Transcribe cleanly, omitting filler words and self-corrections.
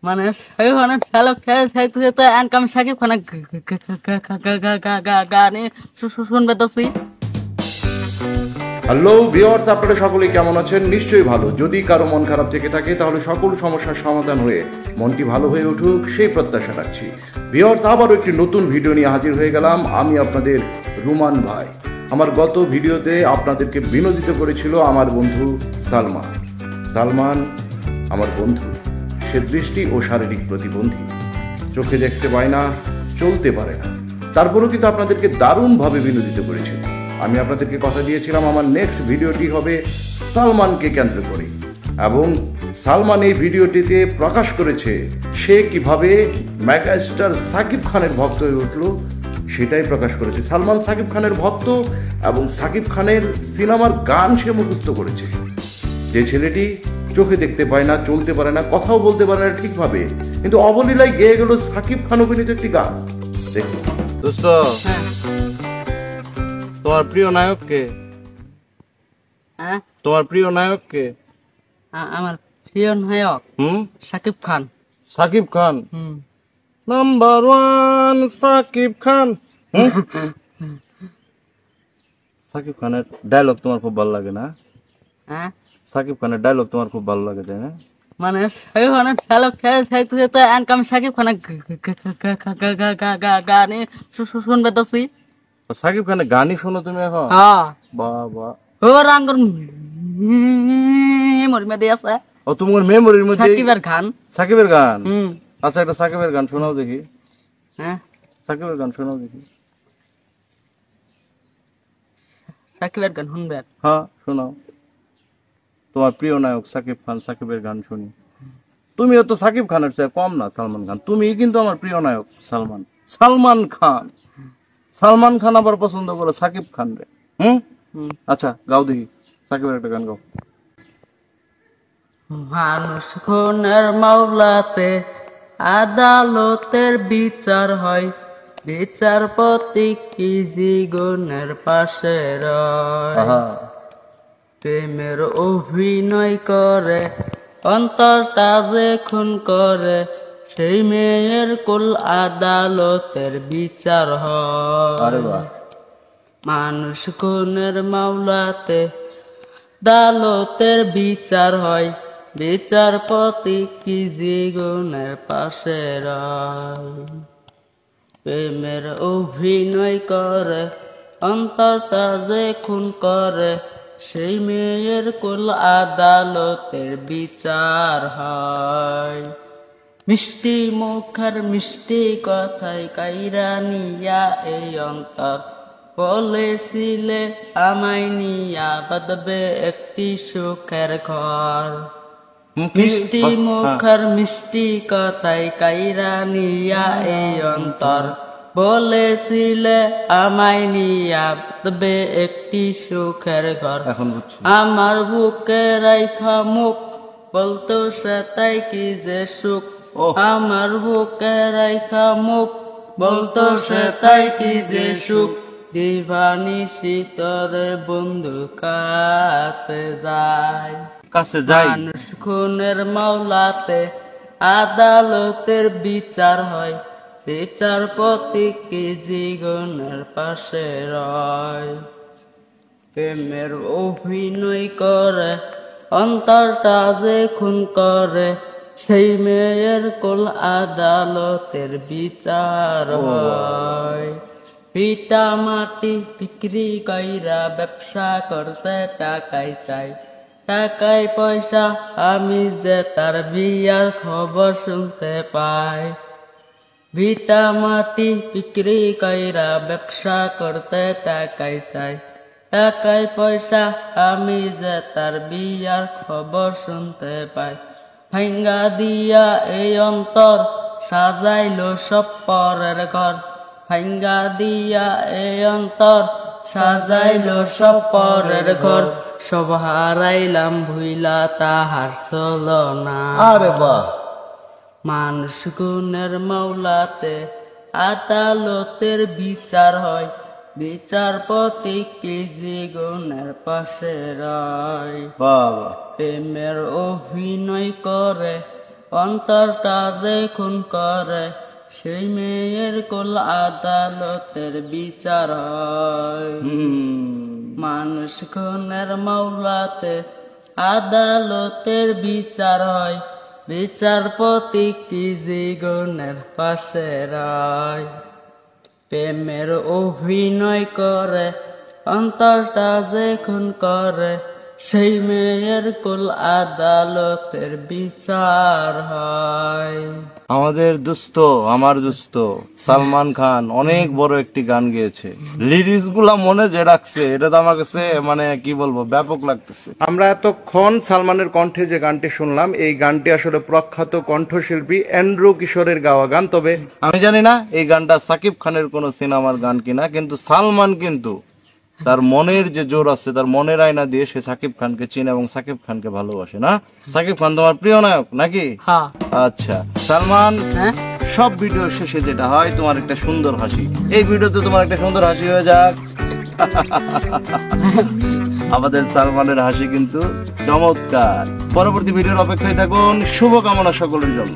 মানে ওখানে খেলো খেলে থাকতে তো আমি সাকিব খানের গানে শুনবে তো হ্যালো ভিউয়ার্স, আপনারা সকলে কেমন আছেন? নিশ্চয়ই ভালো। যদি কারো মন খারাপ থেকে থাকে তাহলে সকল সমস্যার সমাধান হয়ে মনটি ভালো হয়ে উঠুক সেই প্রত্যাশা রাখছি। ভিউয়ার্স, আবারও একটি নতুন ভিডিও নিয়ে হাজির হয়ে গেলাম। আমি আপনাদের রুমান ভাই। আমার গত ভিডিওতে আপনাদেরকে বিনোদিত করেছিল আমার বন্ধু সালমান। সালমান আমার বন্ধু, সে দৃষ্টি ও শারীরিক প্রতিবন্ধী, চোখে দেখতে পায় না, চলতে পারে না, তারপরেও কিন্তু আপনাদেরকে দারুণভাবে বিনোদিত করেছিল। আমি আপনাদেরকে কথা দিয়েছিলাম আমার নেক্সট ভিডিওটি হবে সালমানকে কেন্দ্র করে, এবং সালমান এই ভিডিওটিতে প্রকাশ করেছে সে কিভাবে মেগাস্টার সাকিব খানের ভক্ত হয়ে উঠল, সেটাই প্রকাশ করেছে। সালমান সাকিব খানের ভক্ত এবং সাকিব খানের সিনেমার গান সে মুখস্থ করেছে। যে ছেলেটি চোখে দেখতে পায় না, চলতে পারে না, কথাও বলতে পারে না ঠিকভাবে, কিন্তু অবলীলায় গেয়ে গেল সাকিব খান অভিনীত একটি গান। দেখুন দোস্ত, তোমার প্রিয় নায়ক কে? হ্যাঁ, তোমার প্রিয় নায়ক কে? আমার প্রিয় নায়ক সাকিব খান। Shakib Khan number one, Shakib Khan. সাকিব খানের ডায়লগ তোমার খুব ভালো লাগে না? হ্যাঁ, সাকিব খানের ডায়লগ তোমার খুব ভালো লাগে, তাই না? মানে ওখানে খেলো খেলে থাকতে তো আমি সাকিব খানের গানে শুনবে তো সাকিব খানের গানই শোনো তুমি এখন? হ্যাঁ, বাবা, ও রাঙ্গর মেমোরি মধ্যে আছে। ও তোমার মেমোরির মধ্যে সাকিবের গান। সাকিবের গান? আচ্ছা, একটা সাকিবের গান শোনাও দেখি। হ্যাঁ, সাকিবের গান শোনাও দেখি। সাকিবের গান শুনবে? হ্যাঁ, শোনাও। তোমার প্রিয় নায়ক সাকিব খান, সাকিবের গান শুনি। তুমিও তো সাকিব খানের চেয়ে কম না, সালমান খান। তুমি কিন্তু আমার প্রিয় নায়ক সালমান, সালমান খান। সালমান খান আবার পছন্দ করে সাকিব খান রে। আচ্ছা, গাও দেখি সাকিবের একটা গান গাও। মানুষ খুনের মামলাতে আদালতের বিচার হয়, বিচারপতি কি জীবনের পাশে রয়। প্রেমের অভিনয় করে অন্তরটা যে খুন করে, সেই মেয়ের কুল আদালতের বিচার হয়। মানুষ খুনের মামলাতে আদালতের বিচার হয়, বিচারপতি কি জীবনের পাশে রয়। প্রেমের অভিনয় করে অন্তরটা যে খুন করে, সেই মেয়ের কুল আদালতের বিচার হয়। মিষ্টি মুখের মিষ্টি কথায় কাইরা নিয়া এই অন্তর, বলেছিলে আমায় নিয়া বাঁধবে একটি সুখের ঘর। মিষ্টি মুখের মিষ্টি কথায় কাইরা নিয়া এই অন্তর, বলেছিলে আমায় নিয়া বাঁধবে একটি সুখের ঘর। আমার বুকে রাইখা মুখ বলতো সে তাই কি যে সুখ, আমার বুকে রাইখা মুখ বলতো সে তাই কি যে সুখ। দিবানি শীতরে বন্ধু কাছে যায়, মানুষ খুনের মামলাতে আদালতের বিচার হয়, বিচারপতি কি জীবনের পাশে রয়। প্রেমের অভিনয় করে অন্তরটা যে খুন করে, সেই মেয়ের কুল আদালতের বিচার হয়। পিতা মাটি বিক্রি কইরা ব্যবসা করতে টাকাই চাই, টাকায় পয়সা আমি যে তার বিয়ার খবর শুনতে পাই। ভিটা মাটি বিক্রি কইরা ব্যবসা করতে টাকাই চাই, টাকায় পয়সা আমি যে তার বিয়ার খবর শুনতে পাই। ভাঙ্গা দিয়া এই অন্তর সাজাইলো সব পরের ঘর, ভাঙ্গা দিয়া এই অন্তর সাজাইলো সব পরের ঘর। সব হারাইলাম ভুইলা তাহার চলো না। আরে বাহ! মানুষ গুণের মামলাতে আদালতের বিচার হয়, বিচারপতি কি জীবনের পাশে রয়। প্রেমের অভিনয় করে অন্তরটা যে খুন করে সেই মেয়ের কোল আদালতের বিচার হয়। মানুষ খুনের মামলাতে আদালতের বিচার হয়, বিচারপতি কি জীবনের পাশে রায়। প্রেমের অভিনয় করে অন্তরটা যে খুন করে সেই মেয়ের কুল আদালতের বিচার হয়। আমাদের দোস্ত, আমার দোস্ত সালমান খান অনেক বড় একটি গান গেয়েছে, লিরিক্স গুলা মনে যে রাখছে, এটা তো আমার কাছে মানে কি বলবো ব্যাপক লাগতেছে। আমরা এতক্ষণ সালমানের কণ্ঠে যে গানটি শুনলাম, এই গানটি আসলে প্রখ্যাত কণ্ঠশিল্পী এন্ড্রু কিশোরের গাওয়া গান। তবে আমি জানি না এই গানটা সাকিব খানের কোন সিনেমার গান কিনা, কিন্তু সালমান কিন্তু তার মনের যে জোর আছে, তার মনের আয়না দিয়ে সে সাকিব খানকে চিনে এবং সাকিব খানকে ভালোবাসে। না সাকিব খান তোমার প্রিয় নায়ক নাকি? হ্যাঁ। আচ্ছা সালমান, হ্যাঁ, সব ভিডিও শেষে যেটা হয় তোমার একটা সুন্দর হাসি, এই ভিডিওতে তোমার একটা সুন্দর হাসি হয়ে যাক। আমাদের সালমানের হাসি কিন্তু চমৎকার। পরবর্তী ভিডিওর অপেক্ষায় থাকুন। শুভকামনা সকলের জন্য।